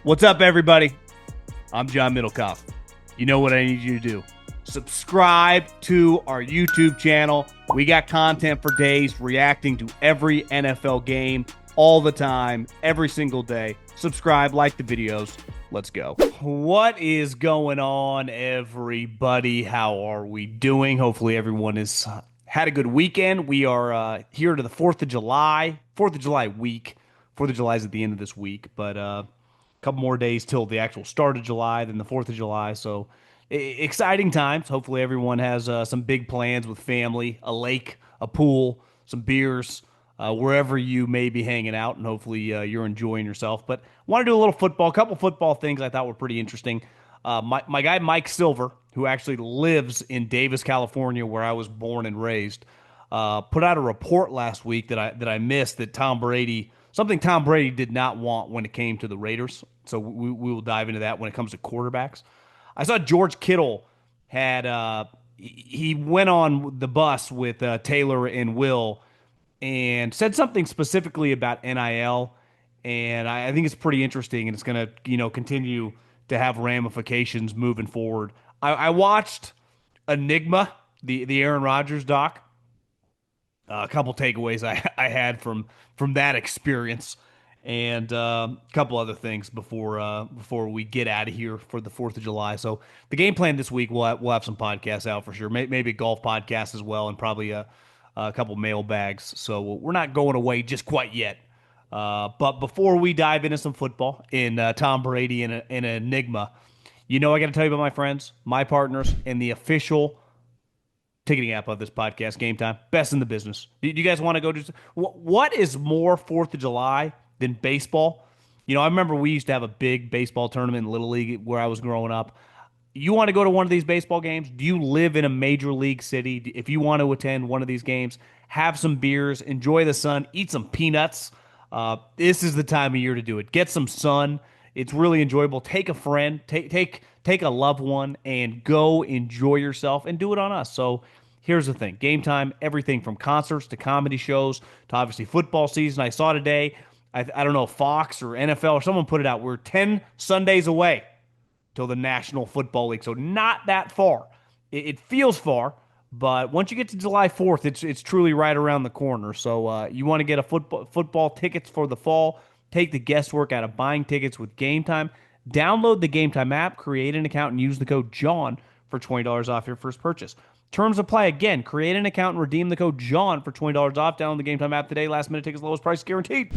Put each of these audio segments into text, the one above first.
What's up, everybody? I'm John Middlekauff. You know what I need you to do. Subscribe to our YouTube channel. We got content for days reacting to every NFL game all the time, every single day. Subscribe, like the videos. Let's go. What is going on, everybody? How are we doing? Hopefully everyone has had a good weekend. We are here to the 4th of July. 4th of July week. 4th of July is at the end of this week, but a couple more days till the actual start of July, then the 4th of July. So exciting times. Hopefully everyone has some big plans with family, a lake, a pool, some beers, wherever you may be hanging out, and hopefully you're enjoying yourself. But want to do a little football, a couple football things I thought were pretty interesting. My guy Mike Silver, who actually lives in Davis, California, where I was born and raised, put out a report last week that I missed, that Tom Brady, something Tom Brady did not want when it came to the Raiders. So we will dive into that when it comes to quarterbacks. I saw George Kittle had he went on the bus with Taylor and Will and said something specifically about NIL, and I think it's pretty interesting, and it's going to continue to have ramifications moving forward. I watched Enigma, the Aaron Rodgers doc. A couple takeaways I had from that experience, and a couple other things before we get out of here for the 4th of July. So the game plan this week, we'll have some podcasts out for sure. Maybe a golf podcast as well, and probably a couple mailbags. So we're not going away just quite yet. But before we dive into some football in Tom Brady and an Enigma, I got to tell you about my friends, my partners, and the official ticketing app of this podcast, Gametime. Best in the business. Do you guys want to go to what is more 4th of July than baseball? I remember we used to have a big baseball tournament in Little League where I was growing up. You want to go to one of these baseball games? Do you live in a major league city? If you want to attend one of these games, have some beers, enjoy the sun, eat some peanuts. This is the time of year to do it. Get some sun. It's really enjoyable. Take a friend, take a loved one, and go enjoy yourself, and do it on us. So here's the thing. Gametime, everything from concerts to comedy shows to obviously football season. I saw today, I don't know, Fox or NFL or someone put it out. We're 10 Sundays away till the National Football League. So not that far. It feels far, but once you get to July 4th, it's truly right around the corner. So you want to get a football tickets for the fall, take the guesswork out of buying tickets with Gametime. Download the Gametime app, create an account, and use the code JOHN for $20 off your first purchase. Terms apply again. Create an account and redeem the code JOHN for $20 off. Download the Gametime app today. Last minute tickets, lowest price guaranteed.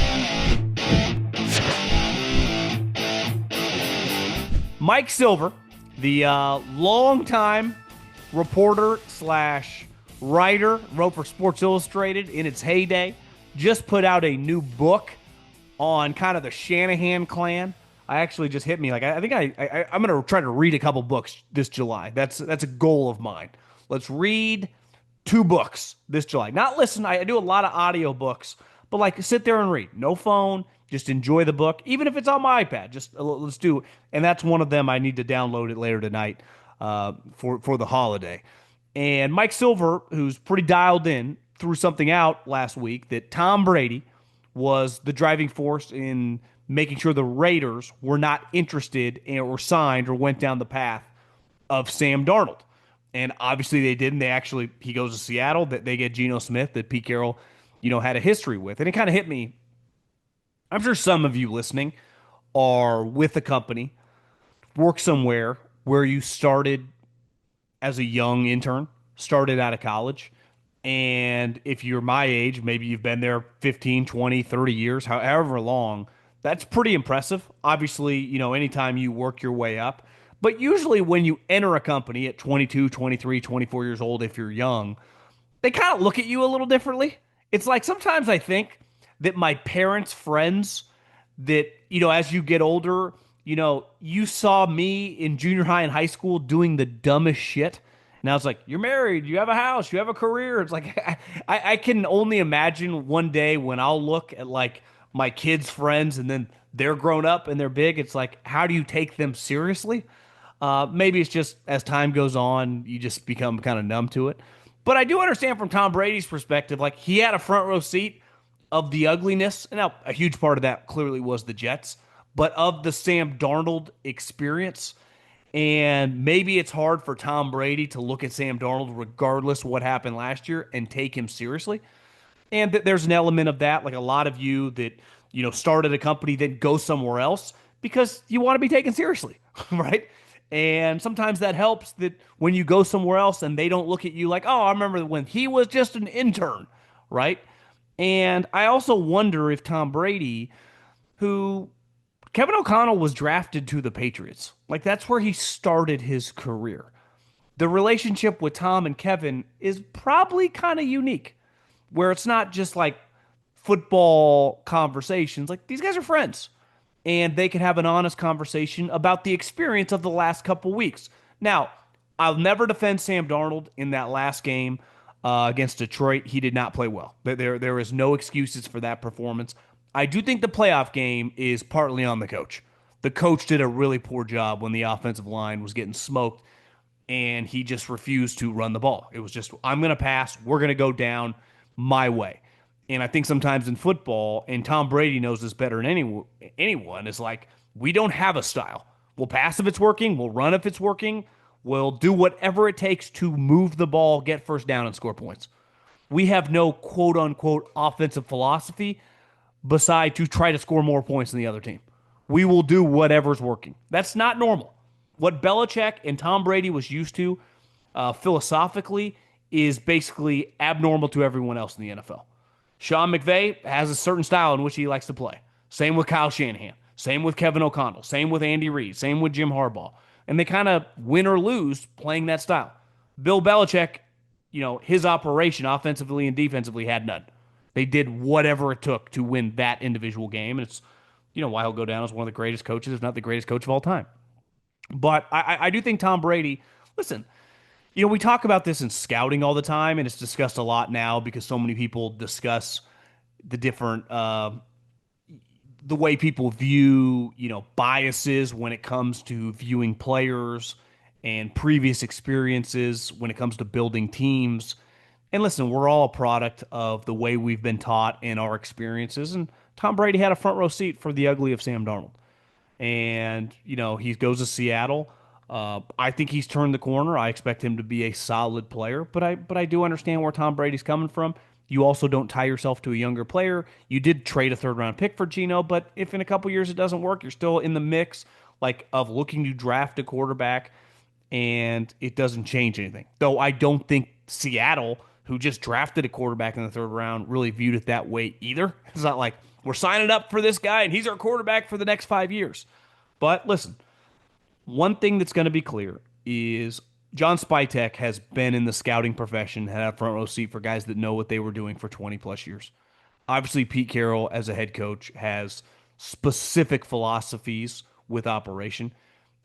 Mike Silver, the longtime reporter slash writer, wrote for Sports Illustrated in its heyday, just put out a new book on kind of the Shanahan clan. I actually just hit me. I think I'm going to try to read a couple books this July. That's a goal of mine. Let's read 2 books this July. Not listen. I do a lot of audio books, but sit there and read. No phone. Just enjoy the book, even if it's on my iPad. Just let's do it. And that's one of them. I need to download it later tonight for the holiday. And Mike Silver, who's pretty dialed in, threw something out last week that Tom Brady was the driving force in making sure the Raiders were not interested or signed or went down the path of Sam Darnold. And obviously they didn't. He goes to Seattle, that they get Geno Smith, that Pete Carroll, had a history with. And it kind of hit me. I'm sure some of you listening are with a company, work somewhere where you started as a young intern, started out of college. And if you're my age, maybe you've been there 15, 20, 30 years, however long, that's pretty impressive. Obviously, anytime you work your way up. But usually when you enter a company at 22, 23, 24 years old, if you're young, they kind of look at you a little differently. It's like sometimes I think that my parents' friends that, as you get older, you saw me in junior high and high school doing the dumbest shit. Now it's like, you're married, you have a house, you have a career. It's like, I can only imagine one day when I'll look at my kids' friends and then they're grown up and they're big. It's like, how do you take them seriously? Maybe it's just as time goes on, you just become kind of numb to it. But I do understand from Tom Brady's perspective, he had a front row seat of the ugliness. And now a huge part of that clearly was the Jets. but of the Sam Darnold experience. And maybe it's hard for Tom Brady to look at Sam Darnold, regardless of what happened last year, and take him seriously. And there's an element of that, like a lot of you that, started a company, then go somewhere else because you want to be taken seriously, right? And sometimes that helps that when you go somewhere else and they don't look at you like, oh, I remember when he was just an intern, right? And I also wonder if Tom Brady, who Kevin O'Connell was drafted to the Patriots, like that's where he started his career. The relationship with Tom and Kevin is probably kind of unique, where it's not just like football conversations. Like these guys are friends and they can have an honest conversation about the experience of the last couple weeks. Now, I'll never defend Sam Darnold in that last game against Detroit. He did not play well. There is no excuses for that performance. I do think the playoff game is partly on the coach. The coach did a really poor job when the offensive line was getting smoked and he just refused to run the ball. It was just, I'm going to pass. We're going to go down my way. And I think sometimes in football, and Tom Brady knows this better than anyone, is like, we don't have a style. We'll pass if it's working. We'll run if it's working. We'll do whatever it takes to move the ball, get first down, and score points. We have no quote-unquote offensive philosophy beside to try to score more points than the other team. We will do whatever's working. That's not normal. What Belichick and Tom Brady was used to philosophically is basically abnormal to everyone else in the NFL. Sean McVay has a certain style in which he likes to play. Same with Kyle Shanahan. Same with Kevin O'Connell. Same with Andy Reid. Same with Jim Harbaugh. And they kind of win or lose playing that style. Bill Belichick, his operation offensively and defensively had none. They did whatever it took to win that individual game. And it's, why he'll go down as one of the greatest coaches, if not the greatest coach of all time. But I do think Tom Brady, listen, we talk about this in scouting all the time, and it's discussed a lot now because so many people discuss the different, the way people view, biases when it comes to viewing players and previous experiences when it comes to building teams. And listen, we're all a product of the way we've been taught in our experiences. And Tom Brady had a front row seat for the ugly of Sam Darnold. And, he goes to Seattle. I think he's turned the corner. I expect him to be a solid player, but I do understand where Tom Brady's coming from. You also don't tie yourself to a younger player. You did trade a third-round pick for Geno, but if in a couple years it doesn't work, you're still in the mix of looking to draft a quarterback, and it doesn't change anything. Though I don't think Seattle, who just drafted a quarterback in the third round, really viewed it that way either. It's not like we're signing up for this guy and he's our quarterback for the next 5 years. But listen, one thing that's going to be clear is John Spytek has been in the scouting profession, had a front row seat for guys that know what they were doing for 20 plus years. Obviously, Pete Carroll, as a head coach, has specific philosophies with operation.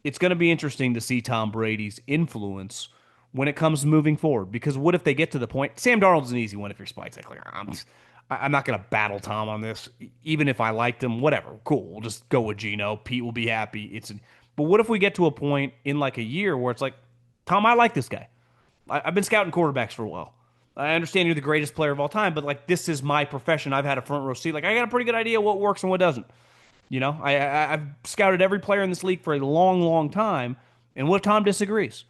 It's going to be interesting to see Tom Brady's influence when it comes moving forward. Because what if they get to the point? Sam Darnold's an easy one if you're Spytek. I'm not going to battle Tom on this. Even if I liked him, whatever. Cool. We'll just go with Geno. Pete will be happy. But what if we get to a point in a year where it's like, Tom, I like this guy. I've been scouting quarterbacks for a while. I understand you're the greatest player of all time, but this is my profession. I've had a front row seat. I got a pretty good idea what works and what doesn't. I've scouted every player in this league for a long, long time. And what if Tom disagrees?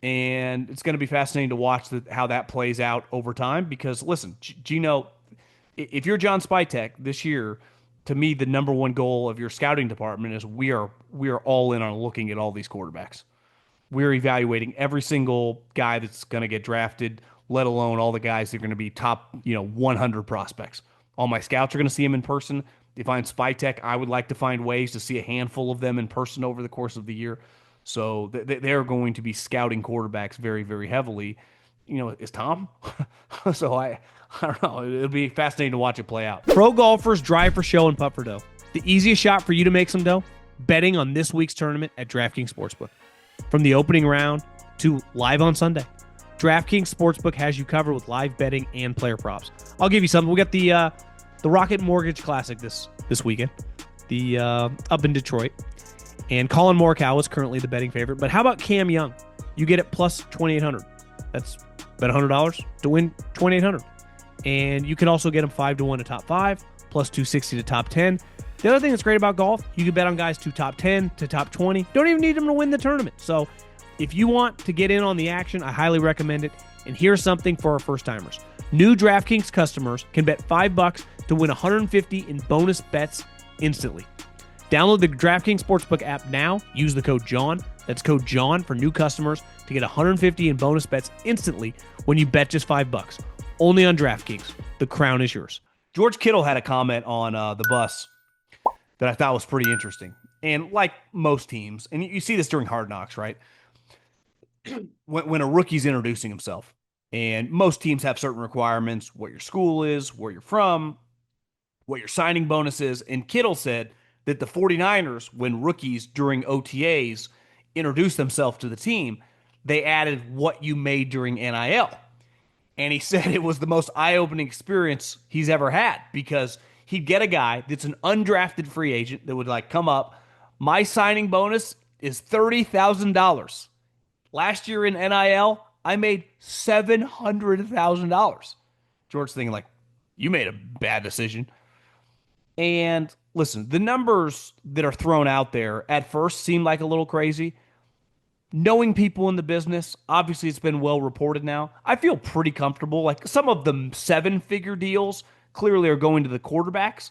And it's going to be fascinating to watch how that plays out over time. Because listen, Geno, if you're John Spytek this year, to me, the number one goal of your scouting department is we are all in on looking at all these quarterbacks. We're evaluating every single guy that's going to get drafted, let alone all the guys that are going to be top, 100 prospects. All my scouts are going to see them in person. If I'm Spytek, I would like to find ways to see a handful of them in person over the course of the year. So they're going to be scouting quarterbacks very, very heavily. Is Tom? So I don't know. It'll be fascinating to watch it play out. Pro golfers drive for show and putt for dough. The easiest shot for you to make some dough? Betting on this week's tournament at DraftKings Sportsbook. From the opening round to live on Sunday, DraftKings Sportsbook has you covered with live betting and player props. I'll give you something. We got the Rocket Mortgage Classic this weekend, up in Detroit, and Colin Morikawa is currently the betting favorite. But how about Cam Young? You get it plus 2,800. That's bet $100 to win 2,800, and you can also get him 5-1 to top 5, plus 260 to top 10. The other thing that's great about golf, you can bet on guys to top 10 to top 20. Don't even need them to win the tournament. So if you want to get in on the action, I highly recommend it. And here's something for our first timers. New DraftKings customers can bet $5 to win 150 in bonus bets instantly. Download the DraftKings Sportsbook app now. Use the code JOHN. That's code JOHN for new customers to get 150 in bonus bets instantly when you bet just $5. Only on DraftKings. The crown is yours. George Kittle had a comment on the bus that I thought was pretty interesting. And like most teams, and you see this during Hard Knocks, right? When a rookie's introducing himself, and most teams have certain requirements, what your school is, where you're from, what your signing bonus is. And Kittle said that the 49ers, when rookies during OTAs introduced themselves to the team, they added what you made during NIL. And he said it was the most eye-opening experience he's ever had because he'd get a guy that's an undrafted free agent that would like come up. My signing bonus is $30,000. Last year in NIL, I made $700,000. George's thinking like, you made a bad decision. And listen, the numbers that are thrown out there at first seem like a little crazy. Knowing people in the business, obviously it's been well reported now. I feel pretty comfortable. Like some of the seven-figure deals clearly are going to the quarterbacks.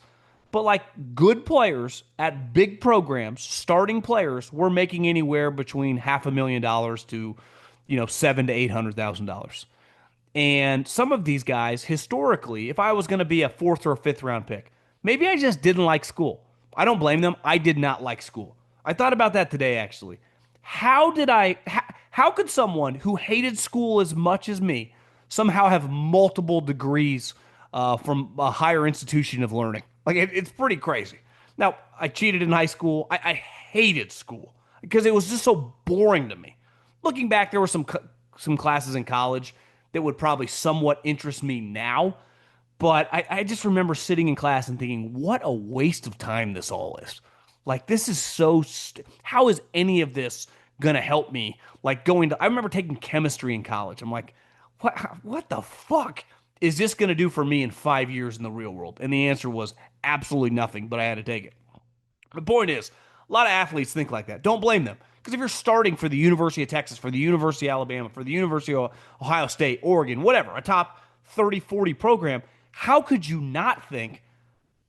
But like good players at big programs, starting players, we're making anywhere between $500,000 to, $700,000 to $800,000. And some of these guys, historically, if I was going to be a fourth or a fifth round pick, maybe I just didn't like school. I don't blame them. I did not like school. I thought about that today, actually. How could someone who hated school as much as me somehow have multiple degrees from a higher institution of learning? Like, it's pretty crazy. Now, I cheated in high school. I hated school because it was just so boring to me. Looking back, there were some classes in college that would probably somewhat interest me now, but I just remember sitting in class and thinking, what a waste of time this all is. Like, this is so how is any of this gonna help me? Like I remember taking chemistry in college. I'm like, what the fuck is this gonna do for me in 5 years in the real world? And the answer was absolutely nothing, but I had to take it. The point is, a lot of athletes think like that. Don't blame them. Because if you're starting for the University of Texas, for the University of Alabama, for the University of Ohio State, Oregon, whatever, a top 30, 40 program, how could you not think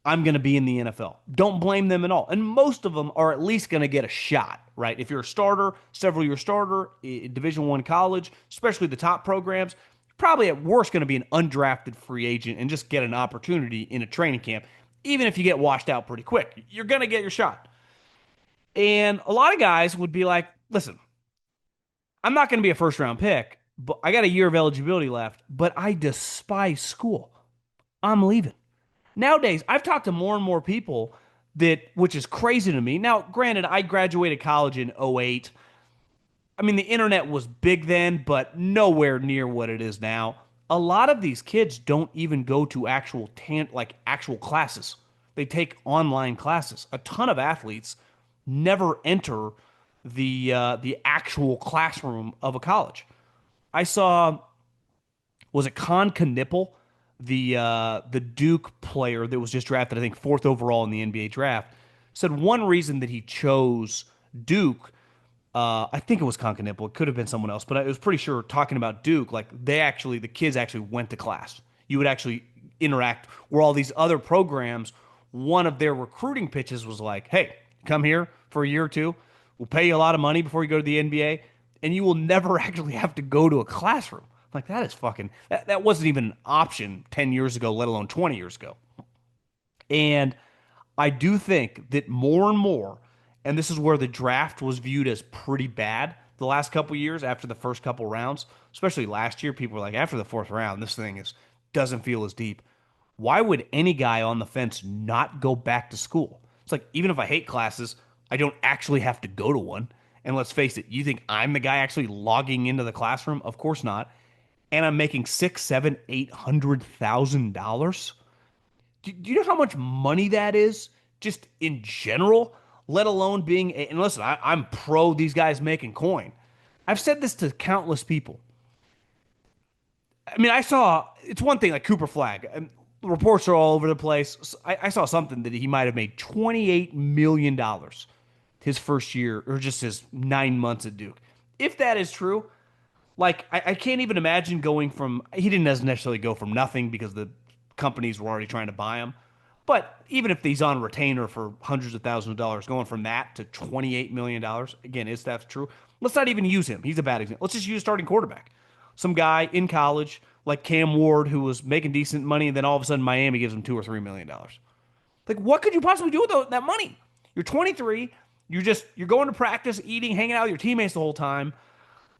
I'm going to be in the NFL? Don't blame them at all. And most of them are at least going to get a shot, right? If you're a starter, several-year starter, Division I college, especially the top programs, probably at worst going to be an undrafted free agent and just get an opportunity in a training camp. Even if you get washed out pretty quick, you're going to get your shot. And a lot of guys would be like, listen, I'm not going to be a first-round pick, but I got a year of eligibility left, but I despise school. I'm leaving. Nowadays, I've talked to more and more people which is crazy to me. Now, granted, I graduated college in '08. I mean, the internet was big then, but nowhere near what it is now. A lot of these kids don't even go to actual classes. They take online classes. A ton of athletes never enter the actual classroom of a college. I saw, was it Con Knipple, the Duke player that was just drafted, I think, fourth overall in the NBA draft, said one reason that he chose Duke, I think it was Con Knipple, it could have been someone else, but I was pretty sure talking about Duke, like the kids actually went to class. You would actually interact, where all these other programs, one of their recruiting pitches was like, hey, come here for a year or two. We'll pay you a lot of money before you go to the NBA, and you will never actually have to go to a classroom. Like, that is fucking, that wasn't even an option 10 years ago, let alone 20 years ago. And I do think that more and more, and this is where the draft was viewed as pretty bad the last couple of years after the first couple rounds, especially last year, people were like, after the fourth round, this thing doesn't feel as deep. Why would any guy on the fence not go back to school? It's like, even if I hate classes, I don't actually have to go to one. And let's face it, you think I'm the guy actually logging into the classroom? Of course not. And I'm making $600,000, $700,000, $800,000. Do you know how much money that is, just in general? Let alone being and listen, I'm pro these guys making coin. I've said this to countless people. I mean, it's one thing like Cooper Flagg. And reports are all over the place. I saw something that he might have made $28 million his first year, or just his 9 months at Duke. If that is true, like I can't even imagine going from. He didn't necessarily go from nothing because the companies were already trying to buy him. But even if he's on retainer for hundreds of thousands of dollars, going from that to $28 million, again, is that true? Let's not even use him. He's a bad example. Let's just use a starting quarterback. Some guy in college like Cam Ward who was making decent money, and then all of a sudden Miami gives him $2 or $3 million. Like, what could you possibly do with that money? You're 23. You're going to practice, eating, hanging out with your teammates the whole time.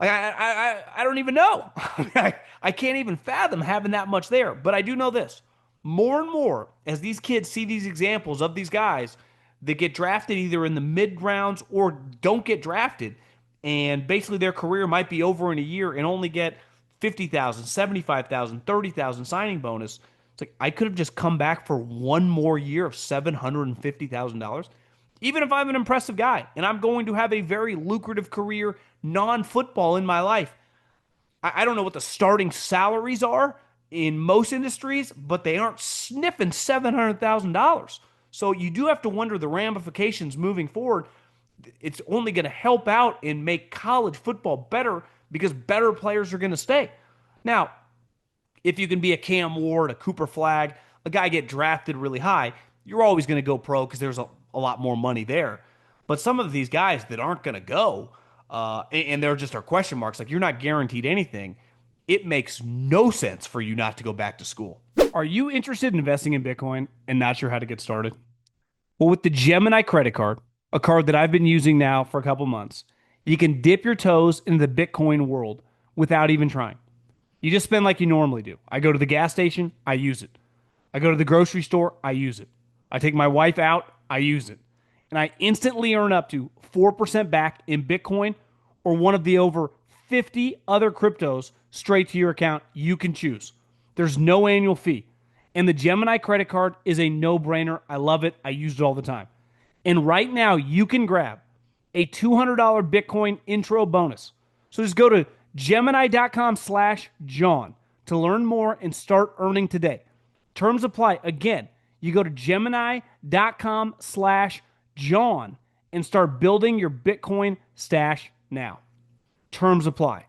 Like, I don't even know. I can't even fathom having that much there. But I do know this. More and more, as these kids see these examples of these guys that get drafted either in the mid rounds or don't get drafted, and basically their career might be over in a year and only get 50,000, 75,000, 30,000 signing bonus. It's like I could have just come back for one more year of $750,000. Even if I'm an impressive guy and I'm going to have a very lucrative career, non-football in my life, I don't know what the starting salaries are in most industries, but they aren't sniffing $700,000. So you do have to wonder the ramifications moving forward. It's only going to help out and make college football better because better players are going to stay. Now, if you can be a Cam Ward, a Cooper Flagg, a guy get drafted really high, you're always going to go pro because there's a lot more money there. But some of these guys that aren't going to go, and there just are question marks, like you're not guaranteed anything, it makes no sense for you not to go back to school. Are you interested in investing in Bitcoin and not sure how to get started? Well, with the Gemini credit card, a card that I've been using now for a couple months, you can dip your toes into the Bitcoin world without even trying. You just spend like you normally do. I go to the gas station, I use it. I go to the grocery store, I use it. I take my wife out, I use it. And I instantly earn up to 4% back in Bitcoin or one of the over 50 other cryptos straight to your account you can choose. There's no annual fee. And the Gemini credit card is a no-brainer. I love it. I use it all the time. And right now, you can grab a $200 Bitcoin intro bonus. So just go to Gemini.com/John to learn more and start earning today. Terms apply. Again, you go to Gemini.com/John and start building your Bitcoin stash now. Terms apply.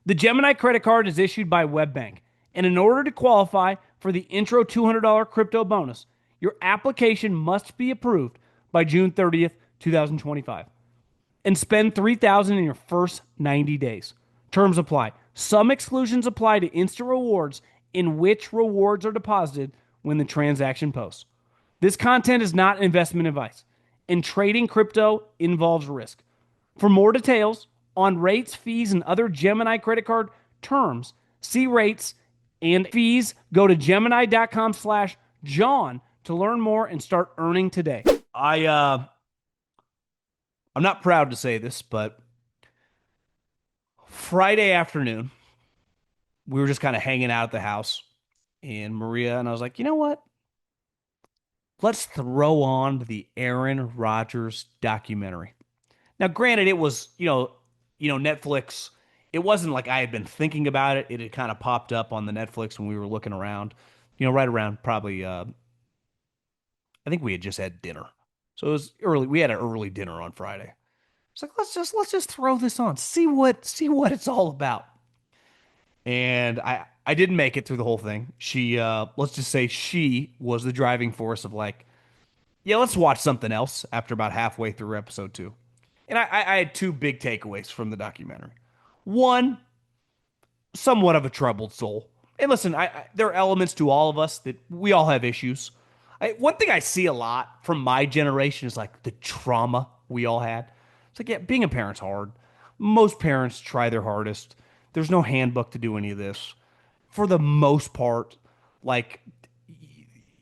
The Gemini credit card is issued by WebBank, and in order to qualify for the intro $200 crypto bonus, your application must be approved by June 30th, 2025, and spend $3,000 in your first 90 days. Terms apply. Some exclusions apply to instant rewards, in which rewards are deposited when the transaction posts. This content is not investment advice, and trading crypto involves risk. For more details on rates, fees, and other Gemini credit card terms, see rates and fees. Go to Gemini.com/John to learn more and start earning today. I'm not proud to say this, but Friday afternoon, we were just kind of hanging out at the house, and Maria and I was like, you know what? Let's throw on the Aaron Rodgers documentary. Now, granted, it was, Netflix. It wasn't like I had been thinking about it. It had kind of popped up on the Netflix when we were looking around, right around probably, I think we had just had dinner. So it was early. We had an early dinner on Friday. It's like, let's just throw this on. See what it's all about. And I didn't make it through the whole thing. She, let's just say she was the driving force of like, yeah, let's watch something else after about halfway through episode 2. And I had two big takeaways from the documentary. One, somewhat of a troubled soul. And listen, there are elements to all of us that we all have issues. One thing I see a lot from my generation is like the trauma we all had. It's like, yeah, being a parent's hard. Most parents try their hardest. There's no handbook to do any of this. For the most part, like,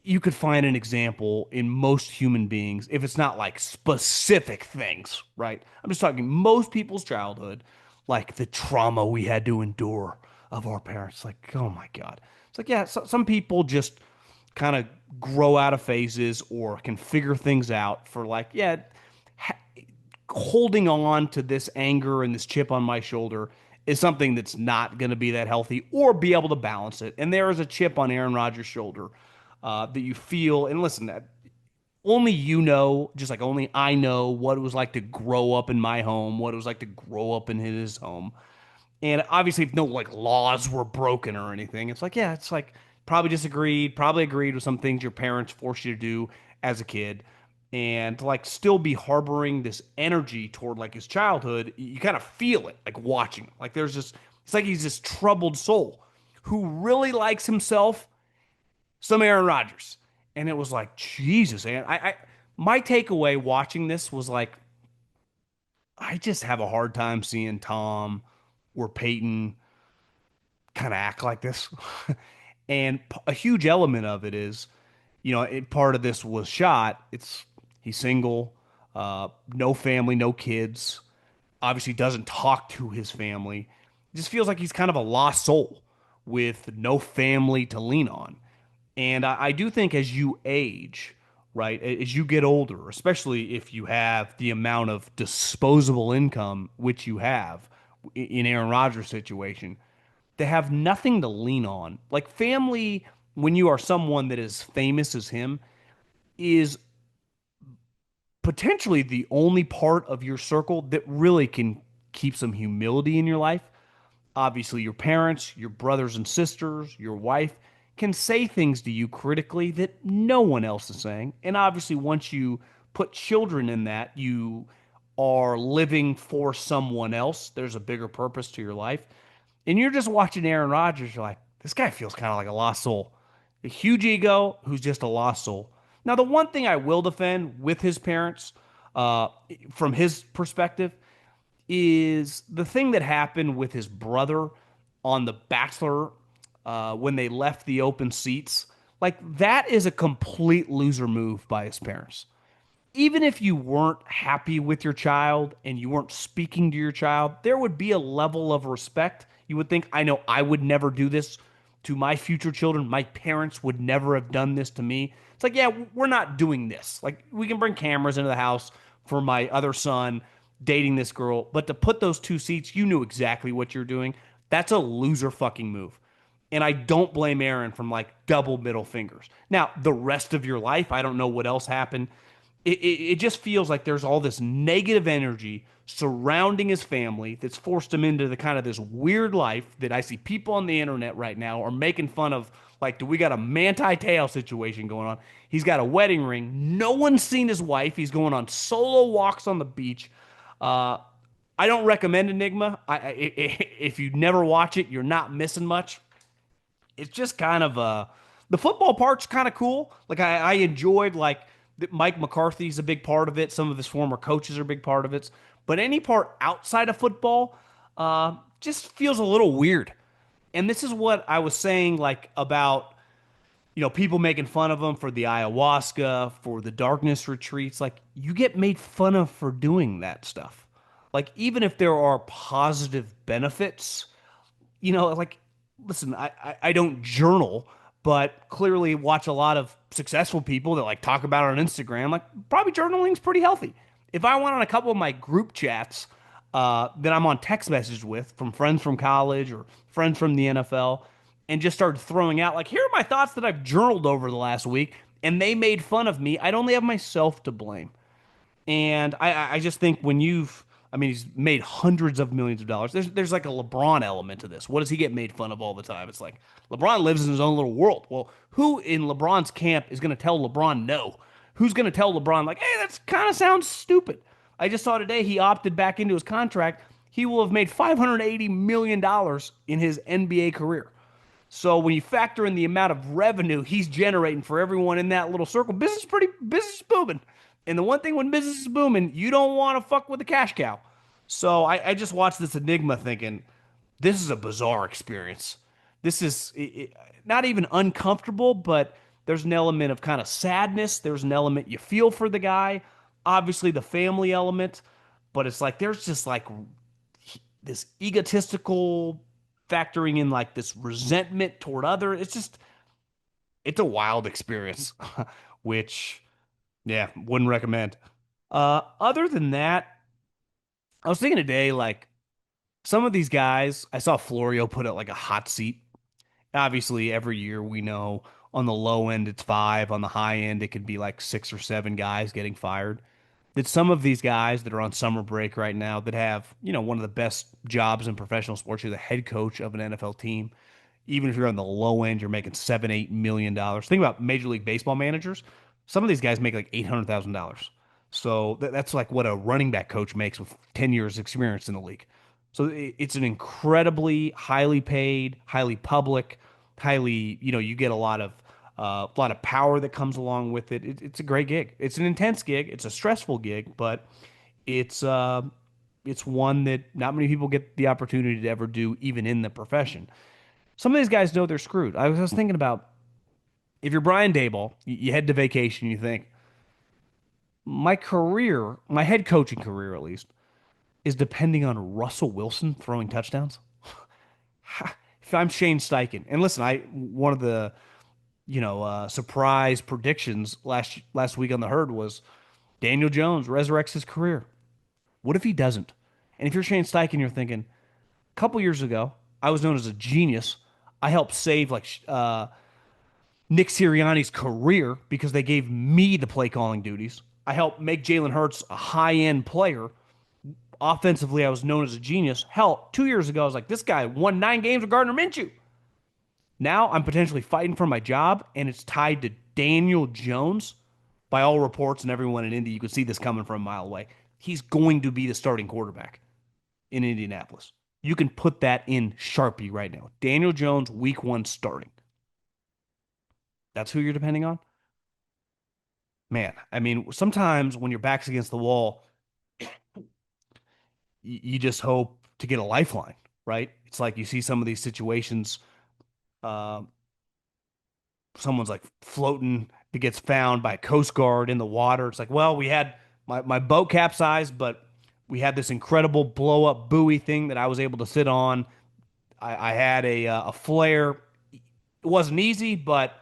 you could find an example in most human beings if it's not like specific things, right? I'm just talking most people's childhood, like the trauma we had to endure of our parents. Like, oh my God. It's like, yeah, some people just kind of grow out of phases or can figure things out for like, yeah, holding on to this anger and this chip on my shoulder is something that's not going to be that healthy or be able to balance it. And there is a chip on Aaron Rodgers' shoulder that you feel. And listen, that only you know, just like only I know what it was like to grow up in my home, what it was like to grow up in his home. And obviously, if no like laws were broken or anything, it's like, yeah, it's like probably disagreed, probably agreed with some things your parents forced you to do as a kid. And to like still be harboring this energy toward like his childhood, you kind of feel it like watching him. Like there's just, it's like he's this troubled soul who really likes himself, some Aaron Rodgers. And it was like, Jesus, man. My takeaway watching this was like, I just have a hard time seeing Tom or Peyton kind of act like this. And a huge element of it is, part of this was shot. He's single, no family, no kids. Obviously, doesn't talk to his family. It just feels like he's kind of a lost soul with no family to lean on. And I do think as you age, right, as you get older, especially if you have the amount of disposable income which you have in Aaron Rodgers' situation, they have nothing to lean on. Like family, when you are someone that is famous as him, is potentially the only part of your circle that really can keep some humility in your life. Obviously, your parents, your brothers and sisters, your wife can say things to you critically that no one else is saying. And obviously, once you put children in that, you are living for someone else. There's a bigger purpose to your life. And you're just watching Aaron Rodgers, you're like, this guy feels kind of like a lost soul. A huge ego who's just a lost soul. Now, the one thing I will defend with his parents, uh, from his perspective, is the thing that happened with his brother on The Bachelor when they left the open seats. Like, that is a complete loser move by his parents. Even if you weren't happy with your child and you weren't speaking to your child, there would be a level of respect. You would think, I know I would never do this to my future children. My parents would never have done this to me. It's like, yeah, we're not doing this. Like, we can bring cameras into the house for my other son dating this girl, but to put those two seats, you knew exactly what you're doing. That's a loser fucking move. And I don't blame Aaron from like double middle fingers. Now, the rest of your life, I don't know what else happened. It just feels like there's all this negative energy surrounding his family that's forced him into the kind of this weird life that I see people on the internet right now are making fun of. Like, do we got a Manti Te'o situation going on? He's got a wedding ring. No one's seen his wife. He's going on solo walks on the beach. Uh, I don't recommend Enigma. If you never watch it, you're not missing much. It's just kind of the football part's kind of cool. Like I enjoyed like Mike McCarthy's a big part of it. Some of his former coaches are a big part of it. But any part outside of football just feels a little weird. And this is what I was saying like about people making fun of him for the ayahuasca, for the darkness retreats. Like you get made fun of for doing that stuff. Like even if there are positive benefits, like, listen, I don't journal, but clearly watch a lot of successful people that like talk about it on Instagram. Like, probably journaling's pretty healthy. If I went on a couple of my group chats that I'm on text messages with from friends from college or friends from the NFL and just started throwing out, like, here are my thoughts that I've journaled over the last week, and they made fun of me, I'd only have myself to blame. And I just think when I mean, he's made hundreds of millions of dollars. There's like a LeBron element to this. What does he get made fun of all the time? It's like LeBron lives in his own little world. Well, who in LeBron's camp is going to tell LeBron no? Who's going to tell LeBron like, hey, that's kind of sounds stupid? I just saw today he opted back into his contract. He will have made $580 million in his NBA career. So when you factor in the amount of revenue he's generating for everyone in that little circle, business is booming. And the one thing when business is booming, you don't want to fuck with the cash cow. So I just watched this Enigma thinking, this is a bizarre experience. This is not even uncomfortable, but there's an element of kind of sadness. There's an element you feel for the guy. Obviously, the family element, but it's like there's just like this egotistical factoring in like this resentment toward other. It's a wild experience, which yeah, wouldn't recommend. Other than that, I was thinking today, like some of these guys, I saw Florio put out like a hot seat. Obviously, every year we know on the low end it's five, on the high end it could be like six or seven guys getting fired. That some of these guys that are on summer break right now that have, one of the best jobs in professional sports, you're the head coach of an NFL team. Even if you're on the low end, you're making $7, $8 million. Think about Major League Baseball managers. Some of these guys make like $800,000. So that's like what a running back coach makes with 10 years experience in the league. So it's an incredibly highly paid, highly public, highly, you get a lot of power that comes along with it. It's a great gig. It's an intense gig. It's a stressful gig, but it's uh, it's one that not many people get the opportunity to ever do, even in the profession. Some of these guys know they're screwed. I was thinking about if you're Brian Daboll, you head to vacation, you think my career, my head coaching career at least, is depending on Russell Wilson throwing touchdowns. If I'm Shane Steichen, and listen, I one of the surprise predictions last week on the herd was Daniel Jones resurrects his career. What if he doesn't? And if you're Shane Steichen, you're thinking, a couple years ago, I was known as a genius. I helped save Nick Sirianni's career because they gave me the play calling duties. I helped make Jalen Hurts a high end player. Offensively, I was known as a genius. Hell, 2 years ago, I was like, this guy won 9 games with Gardner Minshew. Now I'm potentially fighting for my job, and it's tied to Daniel Jones. By all reports and everyone in Indy, you could see this coming from a mile away. He's going to be the starting quarterback in Indianapolis. You can put that in Sharpie right now. Daniel Jones, week one starting. That's who you're depending on? Man, I mean, sometimes when your back's against the wall, you just hope to get a lifeline, right? It's like you see some of these situations. Uh, Someone's like floating that gets found by a Coast Guard in the water. It's like, well, we had my boat capsized, but we had this incredible blow up buoy thing that I was able to sit on. I had a flare. It wasn't easy, but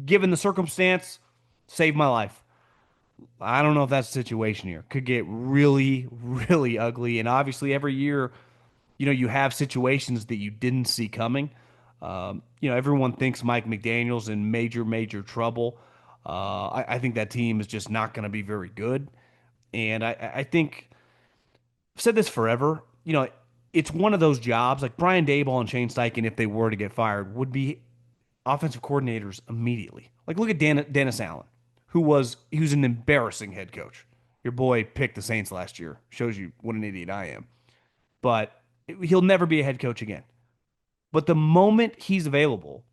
given the circumstance, saved my life. I don't know if that's the situation here. Could get really, really ugly. And obviously, every year, you have situations that you didn't see coming. Everyone thinks Mike McDaniel's in major, major trouble. I think that team is just not going to be very good. And I think I've said this forever. It's one of those jobs like Brian Daboll and Shane Steichen, if they were to get fired, would be offensive coordinators immediately. Like look at Dennis Allen, he was an embarrassing head coach. Your boy picked the Saints last year. Shows you what an idiot I am. But he'll never be a head coach again. But the moment he's available,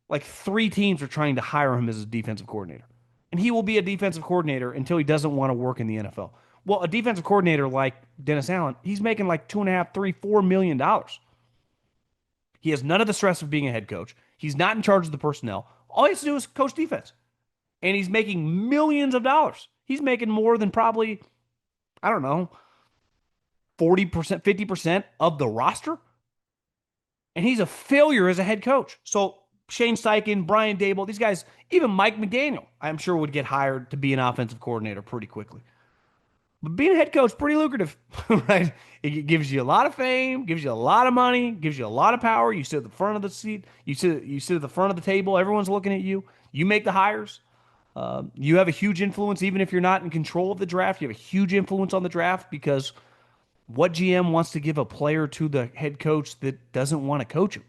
like three teams are trying to hire him as a defensive coordinator. And he will be a defensive coordinator until he doesn't want to work in the NFL. Well, a defensive coordinator like Dennis Allen, he's making like 2.5, 3, $4 million. He has none of the stress of being a head coach. He's not in charge of the personnel. All he has to do is coach defense. And he's making millions of dollars. He's making more than probably, I don't know, 40%, 50% of the roster. And he's a failure as a head coach. So Shane Steichen, Brian Daboll, these guys, even Mike McDaniel, I'm sure would get hired to be an offensive coordinator pretty quickly. But being a head coach, pretty lucrative, right? It gives you a lot of fame, gives you a lot of money, gives you a lot of power. You sit at the front of the seat, you sit at the front of the table. Everyone's looking at you. You make the hires. You have a huge influence, even if you're not in control of the draft. You have a huge influence on the draft because what GM wants to give a player to the head coach that doesn't want to coach him?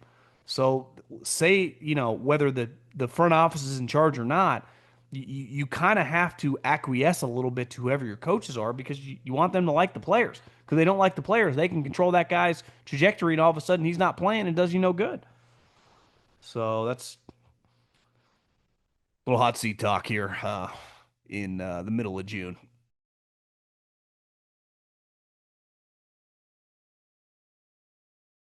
So say, whether the front office is in charge or not, you kind of have to acquiesce a little bit to whoever your coaches are because you want them to like the players. Because they don't like the players, they can control that guy's trajectory, and all of a sudden he's not playing and does you no good. So that's a little hot seat talk here in the middle of June.